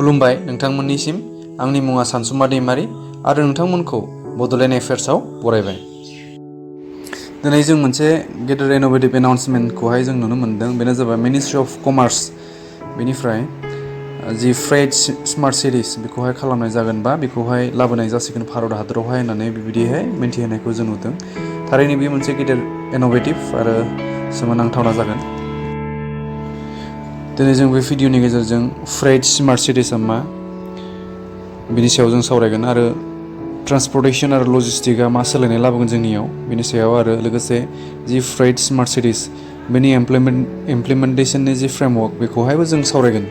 खुलुमबाय नोंथांमोननिसिम आंनि मुङा सानसुमा दैमारि आरो नोंथांमोनखौ बड'लेण्ड एफेयार्सआव बरायबाय। दिनै जों मोनसे गेदेर इनोभेटिभ एनाउन्समेन्टखौहाय जों नुनो मोन्दों। बेनो जाबाय मिनिस्ट्रि अफ कमार्स बेनिफ्राय जि फ्रेड स्मार्ट सिटिज बेखौहाय खालामनाय जागोन बा बेखौहाय लाबोनाय जासिगोन भारत हादरावहाय होननानै बेबायदिहाय मिन्थिहोनायखौ जों नुदों। थारैनो बेयो मोनसे गेदेर इनोभेटिभ आरो सोमोनांथावना जागोन। दिनै जों बे भिडिअनि गेजेरजों फ्रेड स्मार्ट सिटिजआ मा बिनि सायाव जों सावरायगोन आरो ट्रान्सपर्टेसन आरो लजिस्टिकआ मा सोलायनाय लाबोगोन जोंनियाव बिनि सायाव आरो लोगोसे जि फ्रेड स्मार्ट सिटिज बेनि इमप्लिमेन्टेसननि जि फ्रेमवर्क बेखौहायबो जों सावरायगोन।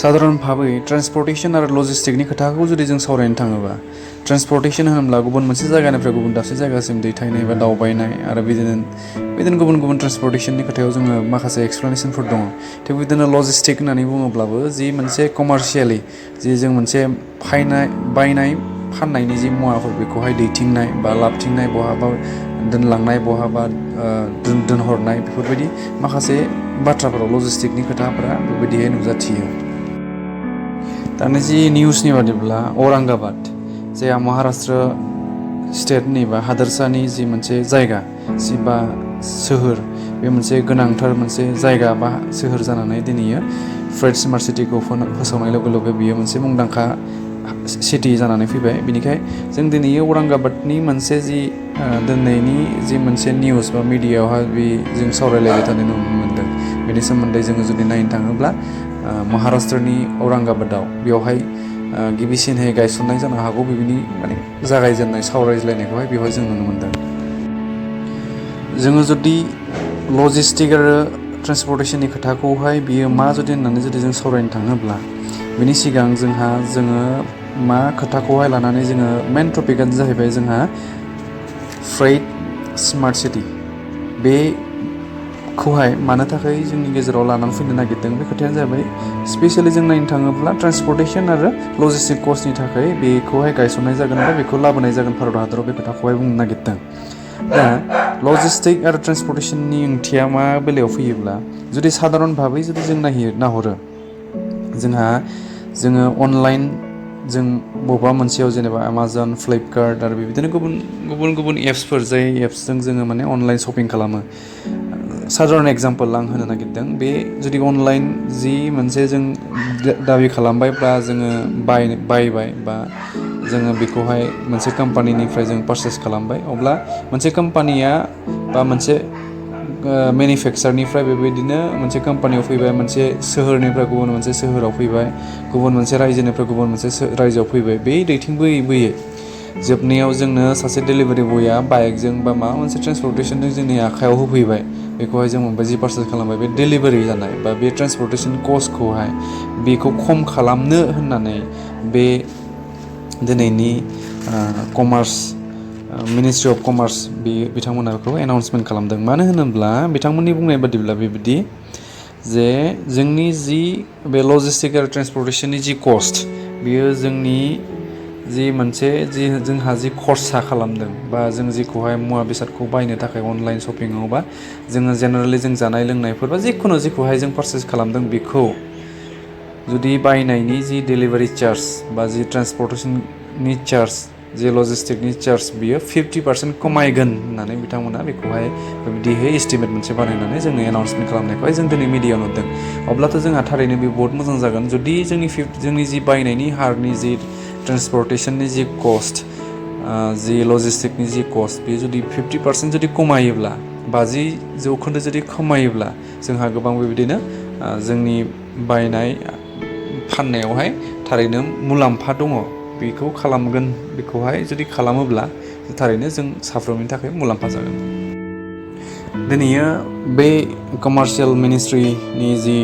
साधारन भाबै ट्रान्सपर्टेसन आरो लजिस्टिकनि खोथाखौ जुदि जों सावरायनो थाङोबा ट्रान्सपर्टेसन होनोब्ला गुबुन मोनसे जायगानिफ्राय गुबुन दाबसे जायगासिम दैथायनाय बा दावबायनाय आरो बिदिनो गुबुन गुबुन ट्रान्सपर्टेसननि खोथायाव जोङो माखासे एक्सप्लेनेसनफोर दङ। थिग बिदिनो लजिस्टिक होननानै बुङोब्लाबो जि मोनसे कमार्शियेलि जि जों मोनसे बायनाय फाननायनि जि मुवाफोर बेखौहाय दैथिंनाय बा लाबथिंनाय बहाबा दोनलांनाय बहाबा दोनहरनाय बेफोरबायदि माखासे बाथ्राफोराव लजिस्टिकनि खोथाफोरा बेबायदिहाय नुजाथियो। दानि जि निउसनि बादिब्ला औरंगाबाद जायहा महाराष्ट्र स्टेटनि बा हादोरसानि जि मोनसे जायगा बा सोहोर बे मोनसे गोनांथार मोनसे जायगा बा सोहोर जानानै दिनैयो फ्रेड स्मार्ट सिटिखौ फोसावनाय लोगो लोगो बियो मोनसे मुंदांखा सिटि जानानै फैबाय। बिनिखाय जों दिनै औरंगाबादनि मोनसे जि दिनैनि जि मोनसे निउस बा मिडियायावहाय बे जों सावरायलायबाय थानाय नुनो मोन्दों। बेनि सोमोन्दै जोङो जुदि नायनो थाङोब्ला महाराष्ट्रनि औरंगाबादाव बेवहाय गिबिसिनहै गायसननाय जानो हागौ बेनि माने जागायजेननाय सावरायज्लायनायखौहाय बेवहाय जों नुनो मोन्दों। जोङो जुदि लजिस्टिक आरो ट्रान्सपर्टेसननि खोथाखौहाय बियो मा होननानै जुदि जों सावरायनो थाङोब्ला बिनि सिगां जोङो मा खोथाखौहाय लानानै जोङो मेन टपिकआनो जाहैबाय जोंहा फ्रेड स्मार्ट सिटि बेखौहाय मानो थाखाय जोंनि गेजेराव लानानै फैनो नागिरदों बे खोथायानो जाहैबाय स्पेसियेलि जों नायनो थाङोब्ला ट्रान्सपर्टेसन आरो लजिस्टिक कस्टनि थाखाय बेखौहाय गायसननाय जागोन बा बेखौ लाबोनाय जागोन भारत हादराव बे खोथाखौहाय बुंनो नागिरदों। दा लजिस्टिक आरो ट्रान्सपर्टेसननि ओंथिया मा बेलायाव फैयोब्ला जुदि साधारन भाबै जुदि जों नाहरो जोङो अनलाइन जों बबेबा मोनसेयाव जेनेबा एमाजन फ्लिपकार्ट आरो बिदिनो गुबुन एप्सफोर जाय एप्सजों जोङो माने अनलाइन शपिं खालामो। साधारन एग्जाम्पल आं होनो नागिरदों बे जुदि अनलाइन जि मोनसे जों दाबि खालामबाय बा जोङो बायबाय बा जोङो बेखौहाय मोनसे कम्पानिनिफ्राय जों पारचेस खालामबाय अब्ला मोनसे कम्पानिया बा मोनसे मेनुफेक्सारनिफ्राय बेबायदिनो मोनसे कम्पानियाव फैबाय मोनसे सोहोरनिफ्राय गुबुन मोनसे सोहोराव फैबाय गुबुन मोनसे रायजोनिफ्राय गुबुन मोनसे रायजोआव फैबाय बे दैथिंबोयै जोबनायाव जोंनो सासे डेलिभारि बयआ बाइकजों बा माबा मोनसे ट्रान्सपर्टेसनजों जोंनि आखायाव होफैबाय बेखौहाय जों मोनबाय जि पारचेस खालामबाय बे डेलिभारि जानाय बा बे ट्रान्सपर्टेसन कस्टखौहाय बेखौ खम खालामनो होननानै बे दिनैनि कमार्स मिनिस्ट्रि अफ कमार्स बिथांमोना बेखौ एनाउन्समेन्ट खालामदों। मानो होनोब्ला बिथांमोननि बुंनाय बादिब्ला बेबायदि जे जोंनि जि बे लजिस्टिक आरो ट्रान्सपर्टेसननि जि कस्ट बियो जोंनि जि मोनसे जोंहा जि खरसा खालामदों बा जों जिखौहाय मुवा बेसादखौ बायनो थाखाय अनलाइन शपिङाव बा जोङो जेनेरेलि जों जानाय लोंनायफोर बा जिखौहाय जों पारचेस खालामदों बेखौ जुदि बायनायनि जि डेलिभारि चार्ज बा जि ट्रान्सपर्टेसननि चार्ज जि लजिस्टिकनि चार्ज बियो 50% खमायगोन होननानै बिथांमोना बेखौहाय बिदिहाय एस्टिमेट मोनसे बानायनानै जोंनो एनाउन्समेन्ट खालामनायखौहाय जों दिनै मिडियायाव नुदों। अब्लाथ' जोंहा थारैनो बे बहुत मोजां जागोन जुदि जोंनि जि बायनायनि हारनि जि ट्रान्सपर्टेसननि जि कस्ट जि लजिस्टिकनि जि कस्ट बे जुदि 50% जुदि खमायोब्ला 50% जुदि खमायोब्ला जोंहा गोबां बेबायदिनो जोंनि बायनाय फाननायावहाय थारैनो मुलाम्फा दङ। बेखौ खालामगोन बेखौहाय जुदि खालामोब्ला थारैनो जों साफ्रोमनि थाखाय मुलाम्फा जागोन। दिनैयो बे कमार्शियेल मिनिस्ट्रिनि जि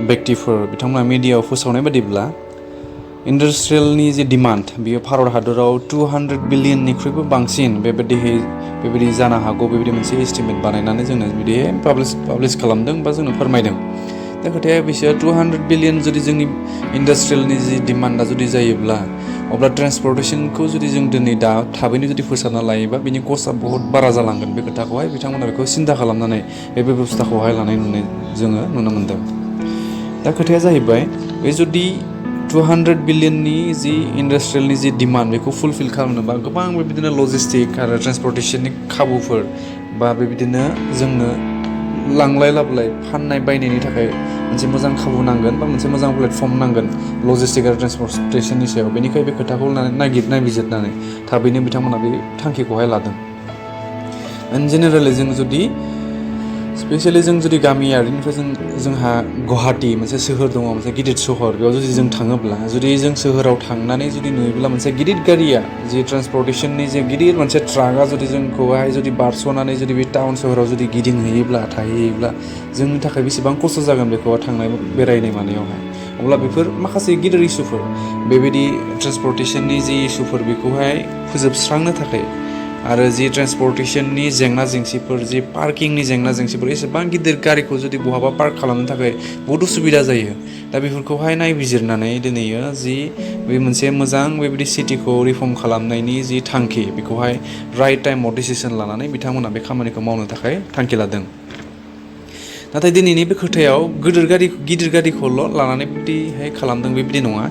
बेक्तिफोर बिथांमोना मिडियायाव फोसावनाय बादिब्ला इन्डास्ट्रियेलनि जि डिमान्ड बियो भारत हादराव 200 बिलियननिख्रुइबो बांसिन बेबायदि जानो हागौ बेबायदि मोनसे एस्टिमेट बानायनानै जोंनो बिदि पाब्लिस खालामदों बा जोंनो फोरमायदों। दा खोथाया बिसोर 200 बिलियन जुदि जोंनि इन्डास्ट्रियेलनि जि डिमान्डा जुदि जायोब्ला अब्ला ट्रान्सपर्टेसनखौ जुदि जों दिनै थाबैनो जुदि फोसाबना लायोबा बिनि कस्टआ बहुत बारा जालांगोन बे खोथाखौहाय बिथांमोना बेखौ सिन्था खालामनानै बे बेबस्थाखौहाय लानाय जोङो नुनो मोन्दों। दा खोथाया जाहैबाय बे जुदि 200 बिलियननि जि इन्डास्ट्रियेलनि जि डिमान्ड बेखौ फुलफिल खालामनोबा गोबां बेबायदिनो लजिस्टिक आरो ट्रेन्सपर्टेशननि खाबुफोर बा बेबायदिनो जोंनो लांलाय लाबोलाय फाननाय बायनायनि थाखाय मोनसे मोजां खाबु नांगोन बा मोनसे मोजां प्लेटफर्म नांगोन लजिस्टिक आरो ट्रेन्सपर्टेशननि सायाव बेनिखायनो बे खोथाखौ नायबिजिरनानै थाबैनो बिथांमोना बे थांखिखौहाय लादों। इन जेनेरेलि जों जुदि स्पेसियेलि जों जुदि गामियारिनिफ्राय जोंहा गुवाहाटि मोनसे सोहोर दङ मोनसे गिदिर सहर बेयाव जुदि जों थाङोब्ला जुदि जों सोहोराव थांनानै जुदि नुयोब्ला मोनसे गिदिर गारिया जि ट्रान्सपर्टेशननि जे गिदिर मोनसे ट्राकआ जुदि जोंखौहाय जुदि बारस'नानै जुदि बे टाउन सोहोराव जुदि गिदिंहैयोब्ला थाहैयोब्ला जोंनि थाखाय बेसेबां खस्थ' जागोन बेखौ थांनाय बेरायनाय मानायावहाय अब्ला बेफोर माखासे गिदिर इस्युफोर बेबायदि ट्रान्सपर्टेशननि जि इस्युफोर बेखौहाय फोजोबस्रांनो थाखाय आरो जि ट्रेन्सपर्टेशननि जेंना जेंसिफोर जि पार्किंनि जेंना जेंसिफोर एसेबां गिदिर गारिखौ जुदि बहाबा पार्क खालामनो थाखाय बहुद उसुबिदा जायो दा बेफोरखौहाय नायबिजिरनानै दिनैयो जि बे मोनसे मोजां बेबायदि सिटिखौ रिफर्म खालामनायनि जि थांखि बेखौहाय राइट टाइमाव डिसिसन लानानै बिथांमोना बे खामानिखौ मावनो थाखाय थांखि लादों। नाथाय दिनैनि बे खोथायाव गिदिर गारिखौल' लानानै बिदिहाय खालामदों बेबायदि नङा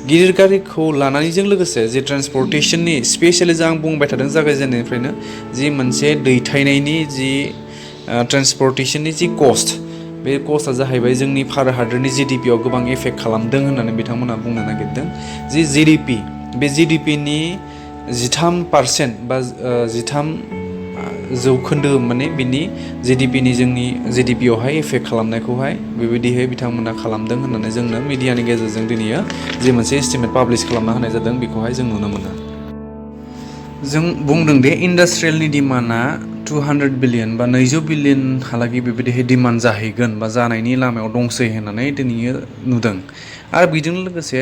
गिदिर गारिखौ लानानैजों लोगोसे जे ट्रेन्सपर्टेशननि स्पेसियेलि आं बुंबाय थादों जागायजेननायनिफ्रायनो जि मोनसे दैथायनायनि जि ट्रेन्सपर्टेशननि जि कस्ट बे कस्टआ जाहैबाय जोंनि भारत हादरनि जिडिपिआव गोबां एफेक्ट खालामदों होननानै बिथांमोना बुंनो नागिरदों जि जिडिपि बे जिडिपिनि 13% बा 13% माने बिनि जिडिपिनि जोंनि जिडिपिआवहाय एफेक्ट खालामनायखौहाय बेबायदिहाय बिथांमोना खालामदों होननानै जोंनो मिडियानि गेजेरजों दिनैयो जि मोनसे एस्टिमेट पाब्लिश खालामना होनाय जादों बेखौहाय जों नुनो मोनो। जों बुंदों दे इन्डास्ट्रियेलनि डिमान्डआ 200 बिलियन बा 200 बिलियनहालागै बेबायदिहाय डिमान्ड जाहैगोन बा जानायनि लामायाव दंसै होननानै दिनैयो नुदों आरो बेजों लोगोसे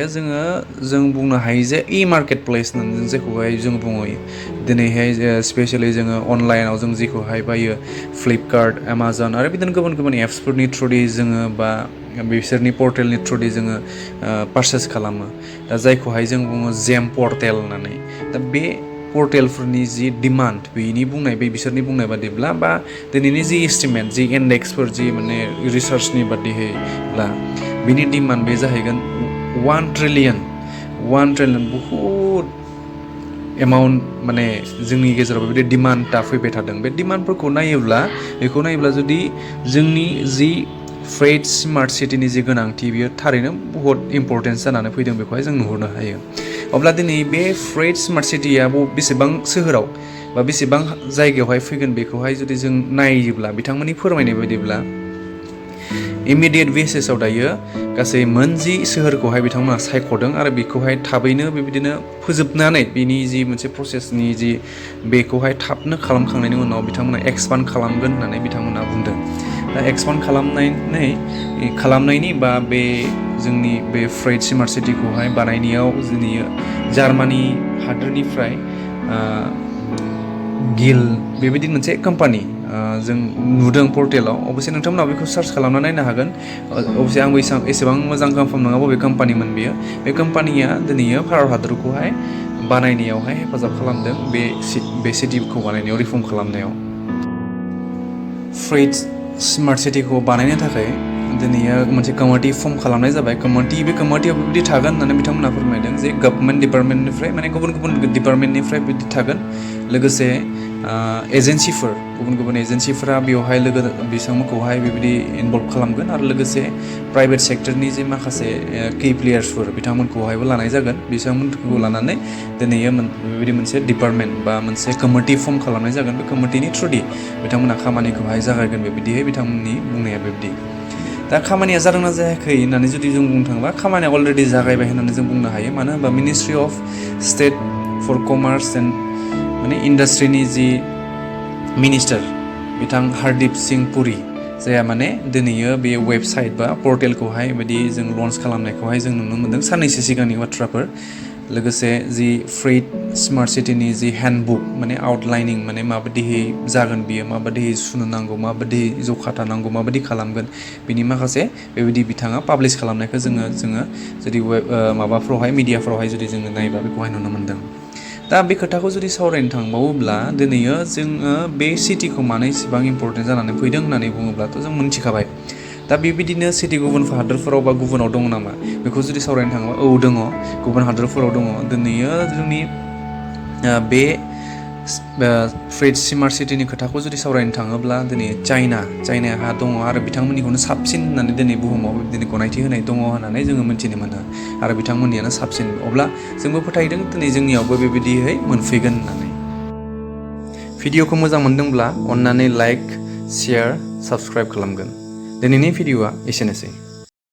जों बुंनो हायो जे मार्केट प्लेस होननानै जेखौहाय जों बुङो दिनैहाय स्पेसियेलि जोङो अनलाइनाव जों जेखौहाय बायो फ्लिपकार्ट एमाजन आरो बिदिनो गुबुन गुबुन एप्सफोरनि थ्रुयै जोङो बा बिसोरनि पर्टेलनि थ्रुयै जोङो पारचेस खालामो दा जायखौहाय जों बुङो जेम पर्टेल होननानै दा बे पर्टेलफोरनि जि डिमान्ड बिसोरनि बुंनाय बादिब्ला बा दिनैनि जि एस्टिमेट जि इन्डेक्सफोर जि माने रिसार्चनि बादिहैब्ला बिनि डिमान्ड बे जाहैगोन 1 ट्रिलियन बहुद एमाउन्ट माने जोंनि गेजेराव बेबायदि डिमान्डआ फैबाय थादों बे डिमान्डफोरखौ नायोब्ला जुदि जोंनि जि फ्रेट स्मार्ट सिटिनि जि गोनांथि बियो थारैनो बहुत इम्पर्टेन्स जानानै फैदों बेखौहाय जों नुहुरनो हायो। अब्ला दिनै बे फ्रेट स्मार्ट सिटिया बेसेबां सोहोराव बा बेसेबां जायगायावहाय फैगोन बेखौहाय जुदि जों नायोब्ला बिथांमोननि फोरमायनाय बायदिब्ला इमिडियेट बेसिसाव दायो गासै 9 सोहोरखौहाय बिथांमोना सायख'दों आरो बेखौहाय थाबैनो बेबायदिनो फोजोबनानै बिनि जि मोनसे प्रसेसनि जि बेखौहाय थाबनो खालामखांनायनि उनाव बिथांमोना एक्सपान्ड खालामगोन होननानै बिथांमोना बुंदों। दा एक्सपान्ड खालामनायनि बा बे जोंनि बे फ्रेट स्मार्ट सिटिखौहाय बानायनायाव जोंनि जार्मानि हादोरनिफ्राय गिल बेबायदि मोनसे कम्पानि जों नुदों पर्टेलाव अबयसे नोंथांमोना बेखौ सार्च खालामना नायनो हागोन अबयसे आंबो एसेबां मोजां कनफार्म नङा बबे कम्पानिमोन बेयो बे कम्पानिया दिनैयो भारत हादरखौहाय बानायनायावहाय हेफाजाब खालामदों बे सिटिखौ बानायनायाव रिफर्म खालामनायाव फ्रेट स्मार्ट सिटिखौ बानायनो थाखाय दिनैयो मोनसे कमिटि फर्म खालामनाय जाबाय बे कमिटियाव बेबायदि थागोन होननानै बिथांमोना फोरमायदों जे गभर्नमेन्ट डिपार्टमेन्टनिफ्राय माने गुबुन डिपार्टमेन्टनिफ्राय बिदि थागोन लोगोसे एजेन्सिफोर गुबुन एजेन्सिफोरा बेवहाय बिथांमोनखौहाय बेबायदि इनभल्भ खालामगोन आरो लोगोसे प्राइभेट सेक्टरनि जे माखासे की प्लेयार्सफोर बिथांमोनखौहायबो लानाय जागोन बिथांमोनखौ लानानै दिनैयो बेबायदि मोनसे डिपार्टमेन्ट बा मोनसे कमिटि फर्म खालामनाय जागोन बे कमिटिनि थ्रुयै बिथांमोना खामानिखौहाय जागायगोन बेबायदिहाय बिथांमोननि बुंनाया बेबायदि दा खामानिया जादोंना जायाखै होननानै जुदि जों बुंनो थाङोबा खामानिया अलरेडि जागायबाय होननानै जों बुंनो हायो मानो होनबा ministry of state for commerce and माने इन्डास्ट्रिनि जि मिनिस्टार बिथां हरदीप सिंह पुरी जायहा माने दिनैयो बे वेबसाइट बा पर्टेलखौहाय बिदि जों लन्च खालामनायखौहाय जों नुनो मोन्दों साननैसो सिगांनि बाथ्राफोर लोगोसे जि फ्रेट स्मार्ट सिटिनि जि हेन्डबुक माने आउटलाइनिं माने माबायदिहै जागोन बियो माबायदिहै सुनो नांगौ माबायदि जखा थानांगौ माबायदि खालामगोन बिनि माखासे बेबायदि बिथाङा पाब्लिश खालामनायखौ जोङो जुदि माबाफ्रावहाय मिडियाफ्रावहाय जुदि जोङो नायोबा बेखौहाय नुनो मोन्दों। दा बे खोथाखौ जुदि सावरायनो थांबावोब्ला दिनैयो जोङो बे सिटिखौ मानो इसेबां इम्पर्टेन्ट जानानै फैदों होननानै बुङोब्लाथ' जों मोनथिखाबाय दा बेबायदिनो सिटि गुबुन हादोरफोराव बा गुबुनाव दङ नामा बेखौ जुदि सावरायनो थाङोबा औ दङ गुबुन हादोरफोराव दङ दिनैयो जोंनि बे फ्रेड स्मार्ट सिटिनि खोथाखौ जुदि सावरायनो थाङोब्ला दिनै चाइनाहा दङ आरो बिथांमोननिखौनो साबसिन होननानै दिनै बुहुमाव दिनै गनायथि होनाय दङ होननानै जोङो मिन्थिनो मोनो आरो बिथांमोननियानो साबसिन अब्ला जोंबो फोथायदों दिनै जोंनियावबो बेबायदिहै मोनफैगोन होननानै भिडिअखौ मोजां मोनदोंब्ला अन्नानै लाइक शेयार साबस्क्राइब खालामगोन दिनैनि भिडिअआ एसेनोसै